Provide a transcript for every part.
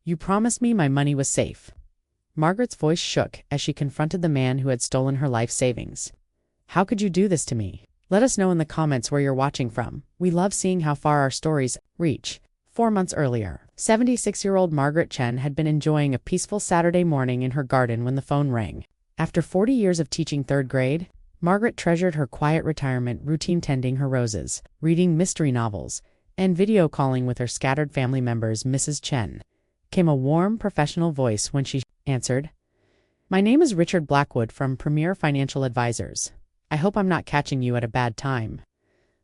You promised me my money was safe." Margaret's voice shook as she confronted the man who had stolen her life savings. "How could you do this to me? Let us know in the comments where you're watching from. We love seeing how far our stories reach." 4 months earlier, 76-year-old Margaret Chen had been enjoying a peaceful Saturday morning in her garden when the phone rang. After 40 years of teaching 3rd grade, Margaret treasured her quiet retirement routine, tending her roses, reading mystery novels, and video calling with her scattered family members. Mrs. Chen came a warm, professional voice when she answered. "My name is Richard Blackwood from Premier Financial Advisors. I hope I'm not catching you at a bad time."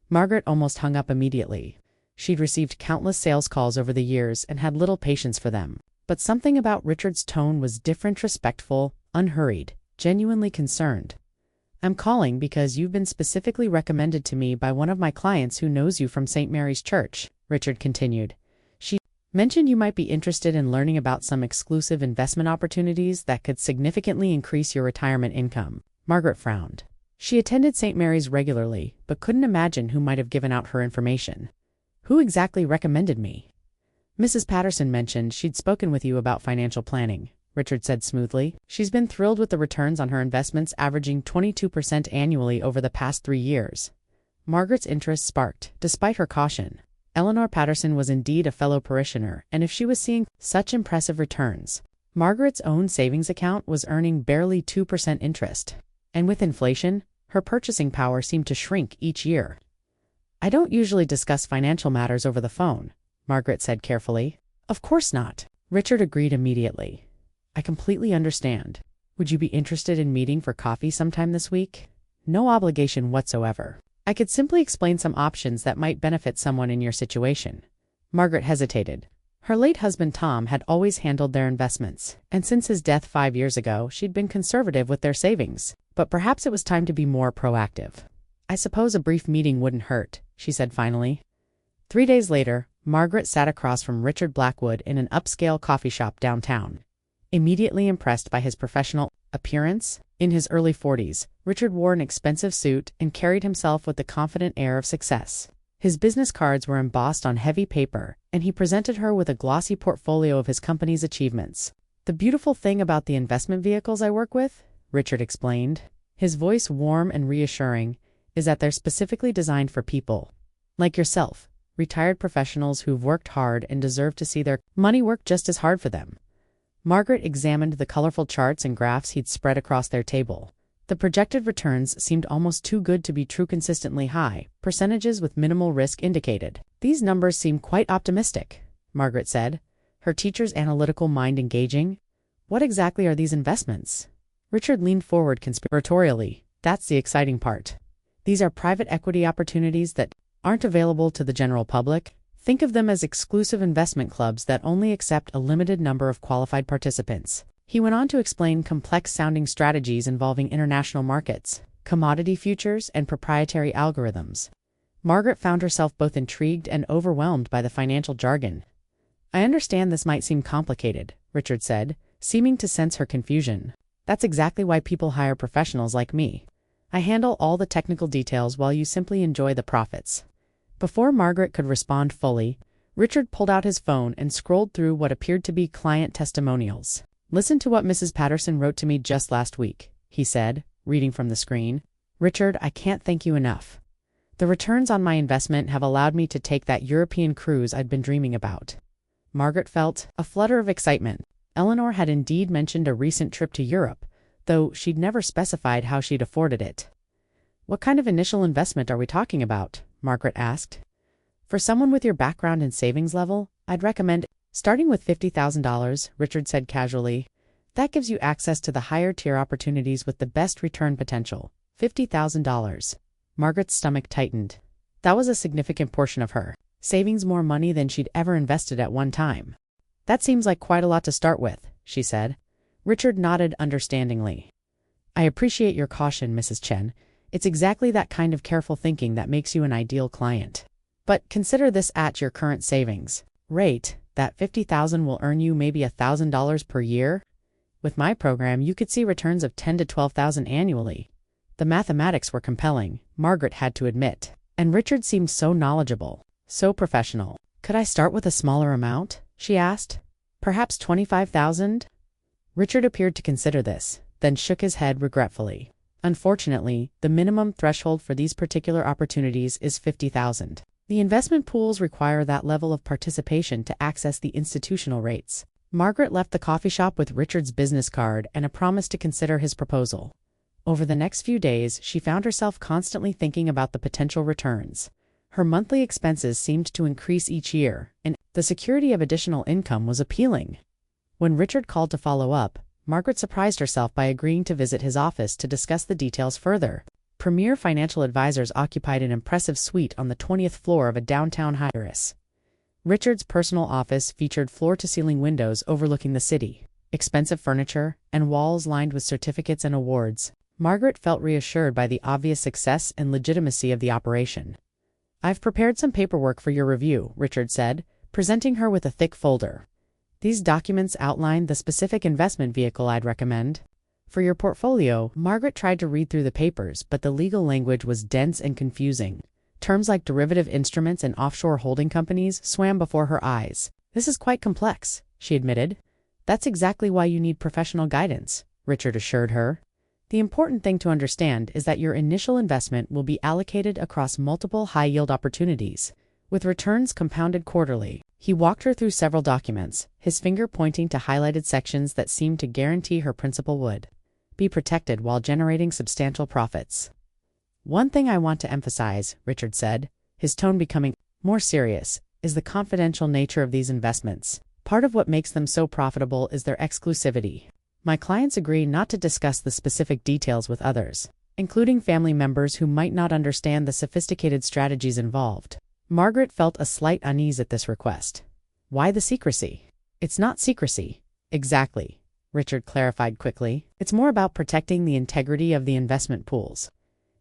Margaret almost hung up immediately. She'd received countless sales calls over the years and had little patience for them. But something about Richard's tone was different, respectful, unhurried, genuinely concerned. "I'm calling because you've been specifically recommended to me by one of my clients who knows you from St. Mary's Church," Richard continued. "She mentioned you might be interested in learning about some exclusive investment opportunities that could significantly increase your retirement income." Margaret frowned. She attended St. Mary's regularly, but couldn't imagine who might have given out her information. "Who exactly recommended me?" "Mrs. Patterson mentioned she'd spoken with you about financial planning," Richard said smoothly. "She's been thrilled with the returns on her investments, averaging 22% annually over the past 3 years. Margaret's interest sparked, despite her caution. Eleanor Patterson was indeed a fellow parishioner, and if she was seeing such impressive returns, Margaret's own savings account was earning barely 2% interest. And with inflation, her purchasing power seemed to shrink each year. "I don't usually discuss financial matters over the phone," Margaret said carefully. "Of course not," Richard agreed immediately. "I completely understand. Would you be interested in meeting for coffee sometime this week?" "No obligation whatsoever. I could simply explain some options that might benefit someone in your situation." Margaret hesitated. Her late husband Tom had always handled their investments, and since his death 5 years ago, she'd been conservative with their savings. But perhaps it was time to be more proactive. "I suppose a brief meeting wouldn't hurt," she said finally. 3 days later, Margaret sat across from Richard Blackwood in an upscale coffee shop downtown. Immediately impressed by his professional appearance, in his early 40s, Richard wore an expensive suit and carried himself with the confident air of success. His business cards were embossed on heavy paper, and he presented her with a glossy portfolio of his company's achievements. "The beautiful thing about the investment vehicles I work with," Richard explained, his voice warm and reassuring, "is that they're specifically designed for people like yourself, retired professionals who've worked hard and deserve to see their money work just as hard for them." Margaret examined the colorful charts and graphs he'd spread across their table. The projected returns seemed almost too good to be true, consistently high, percentages with minimal risk indicated. "These numbers seem quite optimistic," Margaret said, her teacher's analytical mind engaging. "What exactly are these investments?" Richard leaned forward conspiratorially. "That's the exciting part. These are private equity opportunities that aren't available to the general public. Think of them as exclusive investment clubs that only accept a limited number of qualified participants." He went on to explain complex-sounding strategies involving international markets, commodity futures, and proprietary algorithms. Margaret found herself both intrigued and overwhelmed by the financial jargon. "I understand this might seem complicated," Richard said, seeming to sense her confusion. "That's exactly why people hire professionals like me. I handle all the technical details while you simply enjoy the profits." Before Margaret could respond fully, Richard pulled out his phone and scrolled through what appeared to be client testimonials. "Listen to what Mrs. Patterson wrote to me just last week," he said, reading from the screen. "Richard, I can't thank you enough. The returns on my investment have allowed me to take that European cruise I'd been dreaming about." Margaret felt a flutter of excitement. Eleanor had indeed mentioned a recent trip to Europe, though she'd never specified how she'd afforded it. "What kind of initial investment are we talking about?" Margaret asked. "For someone with your background and savings level, I'd recommend starting with $50,000, Richard said casually. "That gives you access to the higher tier opportunities with the best return potential." $50,000. Margaret's stomach tightened. That was a significant portion of her savings, more money than she'd ever invested at one time. "That seems like quite a lot to start with," she said. Richard nodded understandingly. "I appreciate your caution, Mrs. Chen. It's exactly that kind of careful thinking that makes you an ideal client. But consider this: at your current savings rate, that $50,000 will earn you maybe $1,000 per year. With my program, you could see returns of $10,000 to $12,000 annually." The mathematics were compelling, Margaret had to admit. And Richard seemed so knowledgeable, so professional. "Could I start with a smaller amount?" she asked. Perhaps 25,000? Richard appeared to consider this, then shook his head regretfully. Unfortunately, the minimum threshold for these particular opportunities is 50,000. The investment pools require that level of participation to access the institutional rates. Margaret left the coffee shop with Richard's business card and a promise to consider his proposal. Over the next few days, she found herself constantly thinking about the potential returns. Her monthly expenses seemed to increase each year, and the security of additional income was appealing. When Richard called to follow up, Margaret surprised herself by agreeing to visit his office to discuss the details further. Premier financial advisors occupied an impressive suite on the 20th floor of a downtown high-rise. Richard's personal office featured floor-to-ceiling windows overlooking the city, expensive furniture, and walls lined with certificates and awards. Margaret felt reassured by the obvious success and legitimacy of the operation. "I've prepared some paperwork for your review," Richard said, presenting her with a thick folder. "These documents outline the specific investment vehicle I'd recommend. For your portfolio." Margaret tried to read through the papers, but the legal language was dense and confusing. Terms like derivative instruments and offshore holding companies swam before her eyes. "This is quite complex," she admitted. "That's exactly why you need professional guidance," Richard assured her. "The important thing to understand is that your initial investment will be allocated across multiple high-yield opportunities, with returns compounded quarterly." He walked her through several documents, his finger pointing to highlighted sections that seemed to guarantee her principal would be protected while generating substantial profits. "One thing I want to emphasize," Richard said, his tone becoming more serious, "is the confidential nature of these investments. Part of what makes them so profitable is their exclusivity. My clients agree not to discuss the specific details with others, including family members who might not understand the sophisticated strategies involved." Margaret felt a slight unease at this request. "Why the secrecy?" "It's not secrecy." "Exactly," Richard clarified quickly. "It's more about protecting the integrity of the investment pools.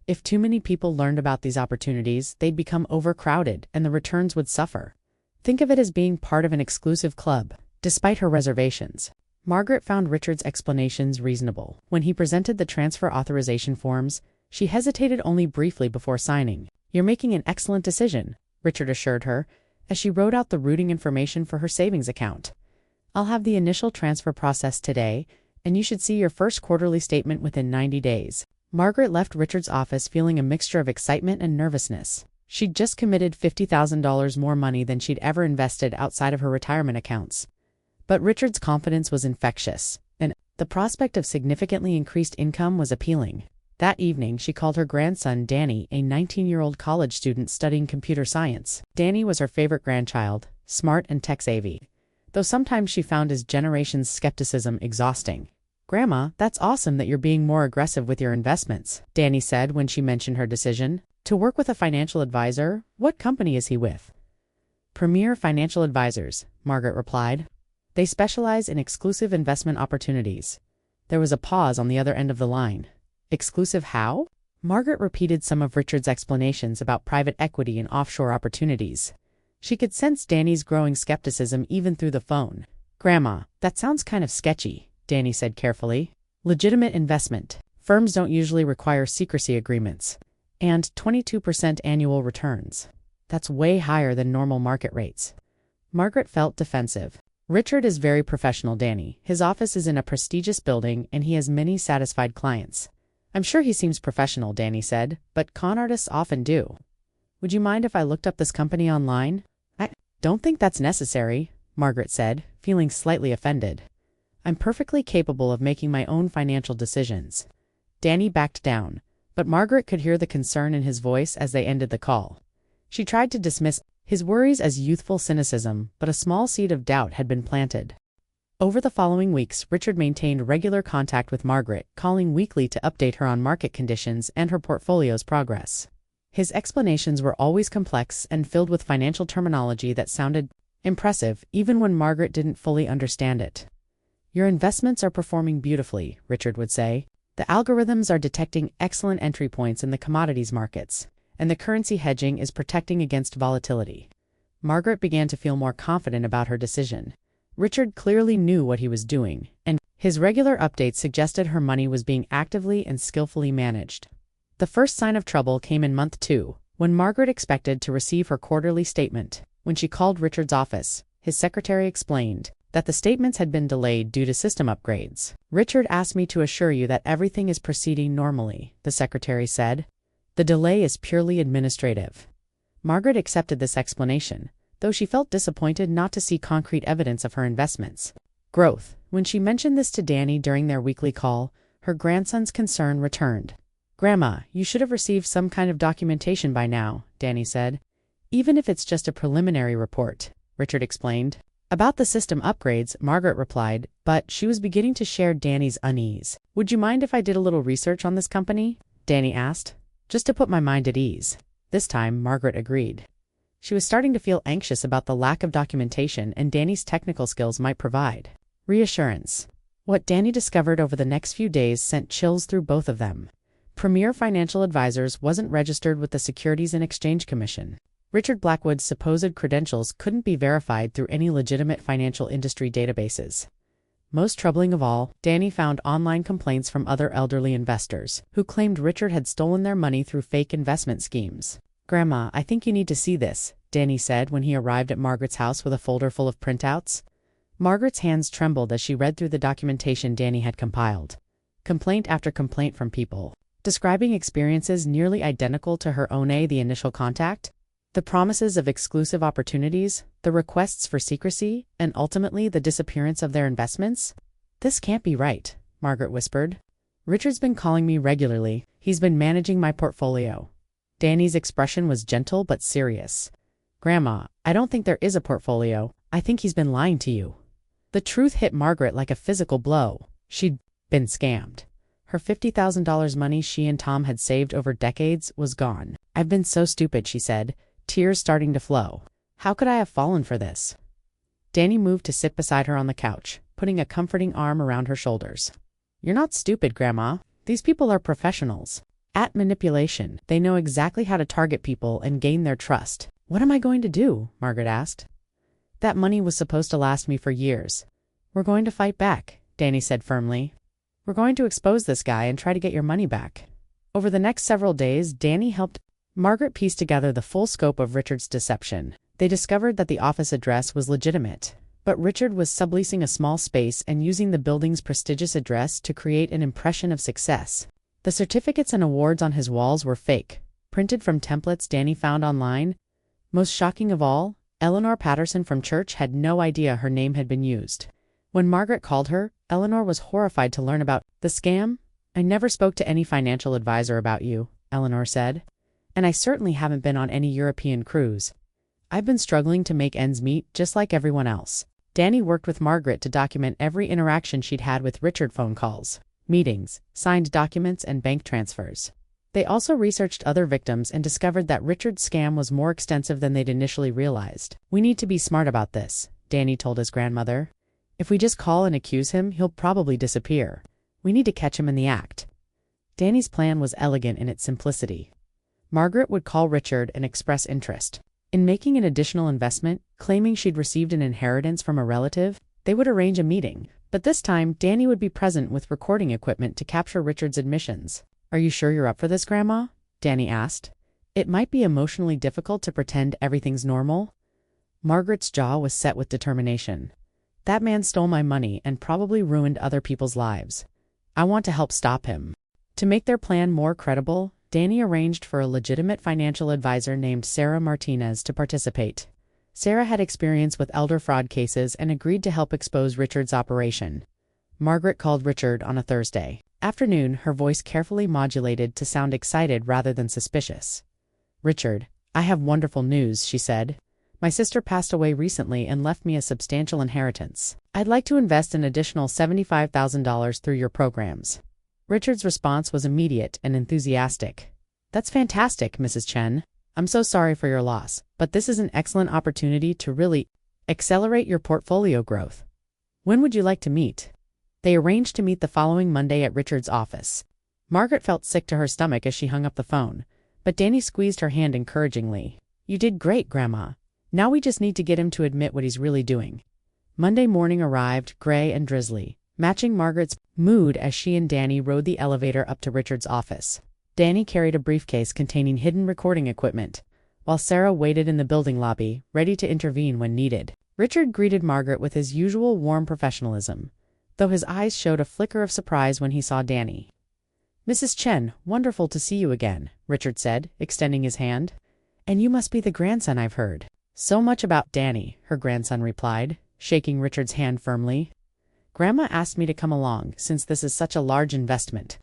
If too many people learned about these opportunities, they'd become overcrowded and the returns would suffer. Think of it as being part of an exclusive club." Despite her reservations, Margaret found Richard's explanations reasonable. When he presented the transfer authorization forms, she hesitated only briefly before signing. "You're making an excellent decision," Richard assured her, as she wrote out the routing information for her savings account. "I'll have the initial transfer processed today, and you should see your first quarterly statement within 90 days. Margaret left Richard's office feeling a mixture of excitement and nervousness. She'd just committed $50,000 more money than she'd ever invested outside of her retirement accounts. But Richard's confidence was infectious, and the prospect of significantly increased income was appealing. That evening, she called her grandson Danny, a 19-year-old college student studying computer science. Danny was her favorite grandchild, smart and tech-savvy, though sometimes she found his generation's skepticism exhausting. "Grandma, that's awesome that you're being more aggressive with your investments," Danny said when she mentioned her decision. "To work with a financial advisor? What company is he with?" "Premier Financial Advisors," Margaret replied. "They specialize in exclusive investment opportunities." There was a pause on the other end of the line. "Exclusive how?" Margaret repeated some of Richard's explanations about private equity and offshore opportunities. She could sense Danny's growing skepticism even through the phone. "Grandma, that sounds kind of sketchy," Danny said carefully. "Legitimate investment. Firms don't usually require secrecy agreements. And 22% annual returns. That's way higher than normal market rates." Margaret felt defensive. "Richard is very professional, Danny. His office is in a prestigious building, and he has many satisfied clients." "I'm sure he seems professional," Danny said, "but con artists often do. Would you mind if I looked up this company online?" "I don't think that's necessary," Margaret said, feeling slightly offended. "I'm perfectly capable of making my own financial decisions." Danny backed down, but Margaret could hear the concern in his voice as they ended the call. She tried to dismiss his worries as youthful cynicism, but a small seed of doubt had been planted. Over the following weeks, Richard maintained regular contact with Margaret, calling weekly to update her on market conditions and her portfolio's progress. His explanations were always complex and filled with financial terminology that sounded impressive, even when Margaret didn't fully understand it. "Your investments are performing beautifully," Richard would say. "The algorithms are detecting excellent entry points in the commodities markets, and the currency hedging is protecting against volatility." Margaret began to feel more confident about her decision. Richard clearly knew what he was doing, and his regular updates suggested her money was being actively and skillfully managed. The first sign of trouble came in month 2, when Margaret expected to receive her quarterly statement. When she called Richard's office, his secretary explained, that the statements had been delayed due to system upgrades. "Richard asked me to assure you that everything is proceeding normally," the secretary said. "The delay is purely administrative." Margaret accepted this explanation, though she felt disappointed not to see concrete evidence of her investments' growth. When she mentioned this to Danny during their weekly call, her grandson's concern returned. "Grandma, you should have received some kind of documentation by now," Danny said. "Even if it's just a preliminary report," Richard explained. About the system upgrades, Margaret replied, but she was beginning to share Danny's unease. "Would you mind if I did a little research on this company?" Danny asked. "Just to put my mind at ease." This time, Margaret agreed. She was starting to feel anxious about the lack of documentation and Danny's technical skills might provide reassurance. What Danny discovered over the next few days sent chills through both of them. Premier Financial Advisors wasn't registered with the Securities and Exchange Commission. Richard Blackwood's supposed credentials couldn't be verified through any legitimate financial industry databases. Most troubling of all, Danny found online complaints from other elderly investors who claimed Richard had stolen their money through fake investment schemes. "Grandma, I think you need to see this," Danny said when he arrived at Margaret's house with a folder full of printouts. Margaret's hands trembled as she read through the documentation Danny had compiled. Complaint after complaint from people, describing experiences nearly identical to her own, the initial contact, the promises of exclusive opportunities, the requests for secrecy, and ultimately the disappearance of their investments. "This can't be right," Margaret whispered. "Richard's been calling me regularly. He's been managing my portfolio." Danny's expression was gentle but serious. "Grandma, I don't think there is a portfolio. I think he's been lying to you." The truth hit Margaret like a physical blow. She'd been scammed. Her $50,000 money she and Tom had saved over decades was gone. "I've been so stupid," she said, tears starting to flow. "How could I have fallen for this?" Danny moved to sit beside her on the couch, putting a comforting arm around her shoulders. "You're not stupid, Grandma. These people are professionals at manipulation. They know exactly how to target people and gain their trust." "What am I going to do?" Margaret asked. "That money was supposed to last me for years." "We're going to fight back," Danny said firmly. "We're going to expose this guy and try to get your money back." Over the next several days, Danny helped Margaret piece together the full scope of Richard's deception. They discovered that the office address was legitimate, but Richard was subleasing a small space and using the building's prestigious address to create an impression of success. The certificates and awards on his walls were fake, printed from templates Danny found online. Most shocking of all, Eleanor Patterson from church had no idea her name had been used. When Margaret called her, Eleanor was horrified to learn about the scam. "I never spoke to any financial advisor about you," Eleanor said. "And I certainly haven't been on any European cruise. I've been struggling to make ends meet just like everyone else." Danny worked with Margaret to document every interaction she'd had with Richard: phone calls, meetings, signed documents, and bank transfers. They also researched other victims and discovered that Richard's scam was more extensive than they'd initially realized. "We need to be smart about this," Danny told his grandmother. "If we just call and accuse him, he'll probably disappear. We need to catch him in the act." Danny's plan was elegant in its simplicity. Margaret would call Richard and express interest in making an additional investment, claiming she'd received an inheritance from a relative. They would arrange a meeting, but this time Danny would be present with recording equipment to capture Richard's admissions. "Are you sure you're up for this, Grandma?" Danny asked. "It might be emotionally difficult to pretend everything's normal." Margaret's jaw was set with determination. "That man stole my money and probably ruined other people's lives. I want to help stop him." To make their plan more credible, Danny arranged for a legitimate financial advisor named Sarah Martinez to participate. Sarah had experience with elder fraud cases and agreed to help expose Richard's operation. Margaret called Richard on a Thursday afternoon, her voice carefully modulated to sound excited rather than suspicious. "Richard, I have wonderful news," she said. "My sister passed away recently and left me a substantial inheritance. I'd like to invest an additional $75,000 through your programs." Richard's response was immediate and enthusiastic. "That's fantastic, Mrs. Chen. I'm so sorry for your loss, but this is an excellent opportunity to really accelerate your portfolio growth. When would you like to meet?" They arranged to meet the following Monday at Richard's office. Margaret felt sick to her stomach as she hung up the phone, but Danny squeezed her hand encouragingly. "You did great, Grandma. Now we just need to get him to admit what he's really doing." Monday morning arrived, gray and drizzly, matching Margaret's mood as she and Danny rode the elevator up to Richard's office. Danny carried a briefcase containing hidden recording equipment, while Sarah waited in the building lobby, ready to intervene when needed. Richard greeted Margaret with his usual warm professionalism, though his eyes showed a flicker of surprise when he saw Danny. "Mrs. Chen, wonderful to see you again," Richard said, extending his hand. "And you must be the grandson I've heard." "So much about Danny," her grandson replied, shaking Richard's hand firmly. "Grandma asked me to come along, since this is such a large investment."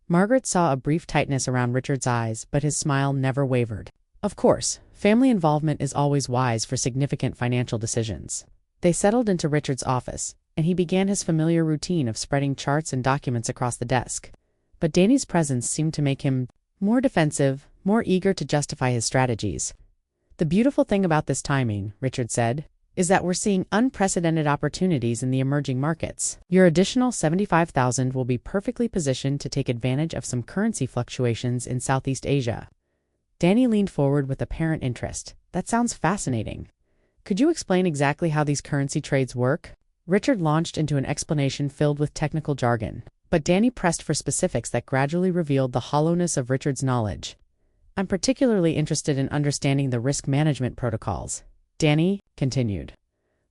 Margaret saw a brief tightness around Richard's eyes, but his smile never wavered. Of course, family involvement is always wise for significant financial decisions. They settled into Richard's office, and he began his familiar routine of spreading charts and documents across the desk. But Danny's presence seemed to make him more defensive, more eager to justify his strategies. "The beautiful thing about this timing," Richard said, "is that we're seeing unprecedented opportunities in the emerging markets. Your additional $75,000 will be perfectly positioned to take advantage of some currency fluctuations in Southeast Asia." Danny leaned forward with apparent interest. "That sounds fascinating. Could you explain exactly how these currency trades work?" Richard launched into an explanation filled with technical jargon, but Danny pressed for specifics that gradually revealed the hollowness of Richard's knowledge. "I'm particularly interested in understanding the risk management protocols," Danny continued.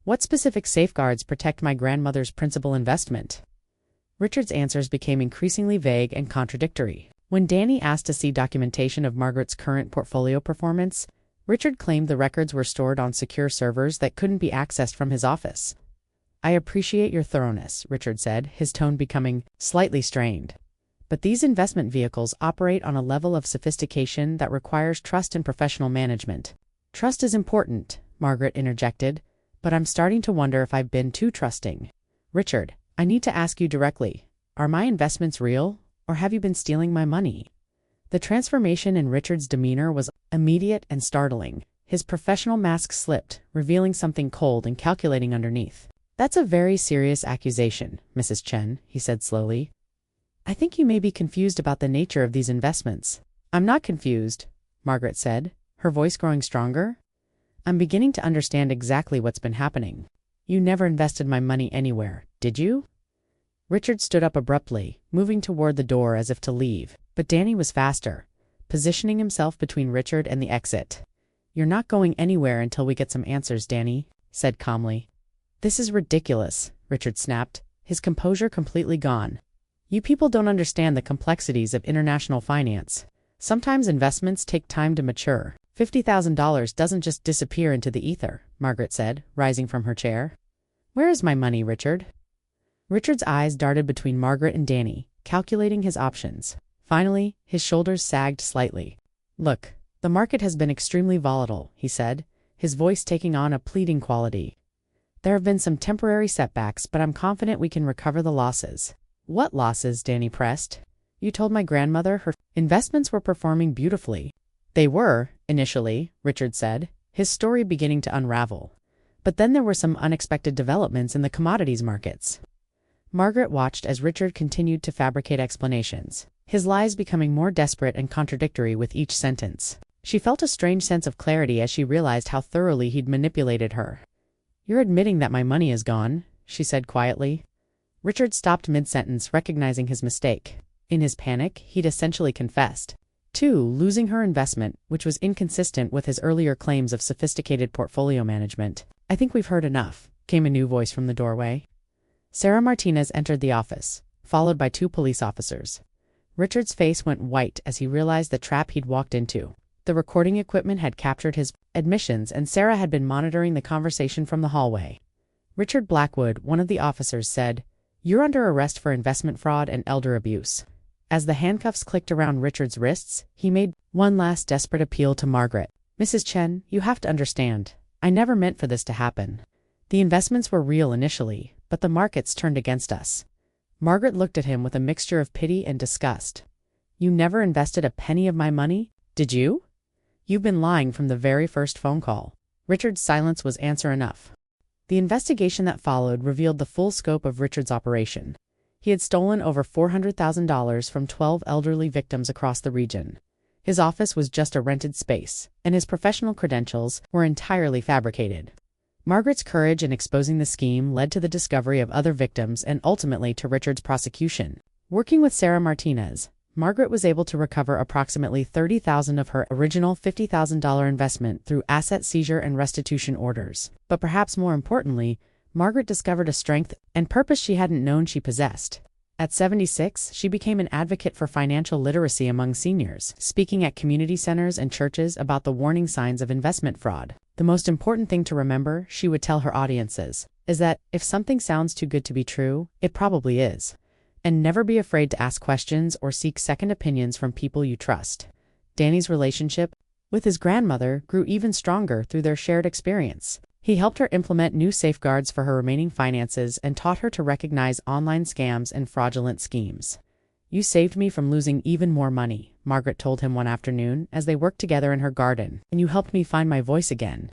"What specific safeguards protect my grandmother's principal investment?" Richard's answers became increasingly vague and contradictory. When Danny asked to see documentation of Margaret's current portfolio performance, Richard claimed the records were stored on secure servers that couldn't be accessed from his office. "I appreciate your thoroughness," Richard said, his tone becoming slightly strained. "But these investment vehicles operate on a level of sophistication that requires trust and professional management." "Trust is important," Margaret interjected, "but I'm starting to wonder if I've been too trusting." "Richard, I need to ask you directly, are my investments real, or have you been stealing my money?" The transformation in Richard's demeanor was immediate and startling. His professional mask slipped, revealing something cold and calculating underneath. "That's a very serious accusation, Mrs. Chen," he said slowly. "I think you may be confused about the nature of these investments." "I'm not confused," Margaret said, her voice growing stronger. "I'm beginning to understand exactly what's been happening. You never invested my money anywhere, did you?" Richard stood up abruptly, moving toward the door as if to leave, but Danny was faster, positioning himself between Richard and the exit. "You're not going anywhere until we get some answers, Danny," said calmly. "This is ridiculous," Richard snapped, his composure completely gone. "You people don't understand the complexities of international finance. Sometimes investments take time to mature. $50,000 doesn't just disappear into the ether," Margaret said, rising from her chair. "Where is my money, Richard?" Richard's eyes darted between Margaret and Danny, calculating his options. Finally, his shoulders sagged slightly. "Look, the market has been extremely volatile," he said, his voice taking on a pleading quality. "There have been some temporary setbacks, but I'm confident we can recover the losses." "What losses?" Danny pressed. "You told my grandmother her investments were performing beautifully." "They were, initially," Richard said, his story beginning to unravel. "But then there were some unexpected developments in the commodities markets." Margaret watched as Richard continued to fabricate explanations, his lies becoming more desperate and contradictory with each sentence. She felt a strange sense of clarity as she realized how thoroughly he'd manipulated her. "You're admitting that my money is gone," she said quietly. Richard stopped mid-sentence, recognizing his mistake. In his panic, he'd essentially confessed to losing her investment, which was inconsistent with his earlier claims of sophisticated portfolio management. "I think we've heard enough," came a new voice from the doorway. Sarah Martinez entered the office, followed by 2 police officers. Richard's face went white as he realized the trap he'd walked into. The recording equipment had captured his admissions, and Sarah had been monitoring the conversation from the hallway. Richard Blackwood, one of the officers, said, "You're under arrest for investment fraud and elder abuse." As the handcuffs clicked around Richard's wrists, he made one last desperate appeal to Margaret. "Mrs. Chen, you have to understand. I never meant for this to happen. The investments were real initially, but the markets turned against us." Margaret looked at him with a mixture of pity and disgust. "You never invested a penny of my money, did you? You've been lying from the very first phone call." Richard's silence was answer enough. The investigation that followed revealed the full scope of Richard's operation. He had stolen over $400,000 from 12 elderly victims across the region. His office was just a rented space, and his professional credentials were entirely fabricated. Margaret's courage in exposing the scheme led to the discovery of other victims and ultimately to Richard's prosecution. Working with Sarah Martinez, Margaret was able to recover approximately $30,000 of her original $50,000 investment through asset seizure and restitution orders. But perhaps more importantly, Margaret discovered a strength and purpose she hadn't known she possessed. At 76, she became an advocate for financial literacy among seniors, speaking at community centers and churches about the warning signs of investment fraud. The most important thing to remember, she would tell her audiences, is that if something sounds too good to be true, it probably is. And never be afraid to ask questions or seek second opinions from people you trust. Danny's relationship with his grandmother grew even stronger through their shared experience. He helped her implement new safeguards for her remaining finances and taught her to recognize online scams and fraudulent schemes. "You saved me from losing even more money," Margaret told him one afternoon as they worked together in her garden, "and you helped me find my voice again."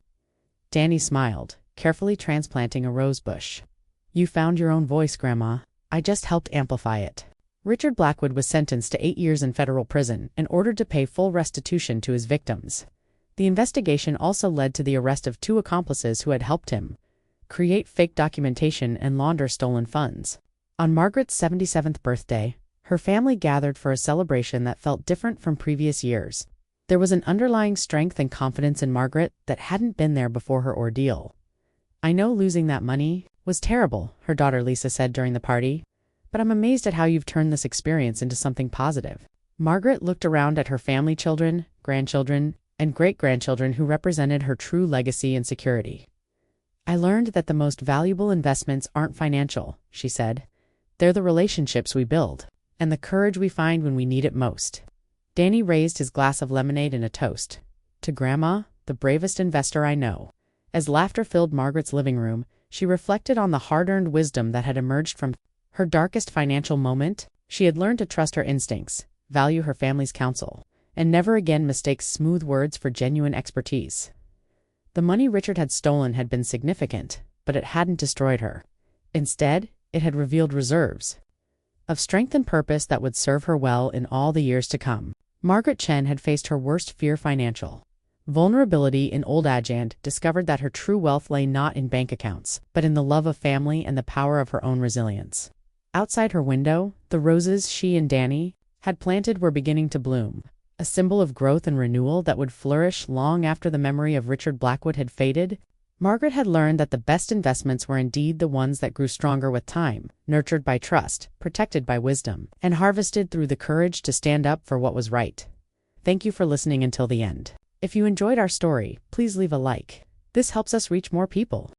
Danny smiled, carefully transplanting a rose bush. "You found your own voice, Grandma. I just helped amplify it." Richard Blackwood was sentenced to 8 years in federal prison and ordered to pay full restitution to his victims. The investigation also led to the arrest of 2 accomplices who had helped him create fake documentation and launder stolen funds. On Margaret's 77th birthday, her family gathered for a celebration that felt different from previous years. There was an underlying strength and confidence in Margaret that hadn't been there before her ordeal. "I know losing that money was terrible," her daughter Lisa said during the party, "but I'm amazed at how you've turned this experience into something positive." Margaret looked around at her family, children, grandchildren, and great-grandchildren who represented her true legacy and security. "I learned that the most valuable investments aren't financial," she said. "They're the relationships we build, and the courage we find when we need it most." Danny raised his glass of lemonade in a toast. "To Grandma, the bravest investor I know." As laughter filled Margaret's living room, she reflected on the hard-earned wisdom that had emerged from her darkest financial moment. She had learned to trust her instincts, value her family's counsel, and never again mistake smooth words for genuine expertise. The money Richard had stolen had been significant, but it hadn't destroyed her. Instead, it had revealed reserves of strength and purpose that would serve her well in all the years to come. Margaret Chen had faced her worst fear, financial vulnerability, in old age, and discovered that her true wealth lay not in bank accounts, but in the love of family and the power of her own resilience. Outside her window, the roses she and Danny had planted were beginning to bloom, a symbol of growth and renewal that would flourish long after the memory of Richard Blackwood had faded. Margaret had learned that the best investments were indeed the ones that grew stronger with time, nurtured by trust, protected by wisdom, and harvested through the courage to stand up for what was right. Thank you for listening until the end. If you enjoyed our story, please leave a like. This helps us reach more people.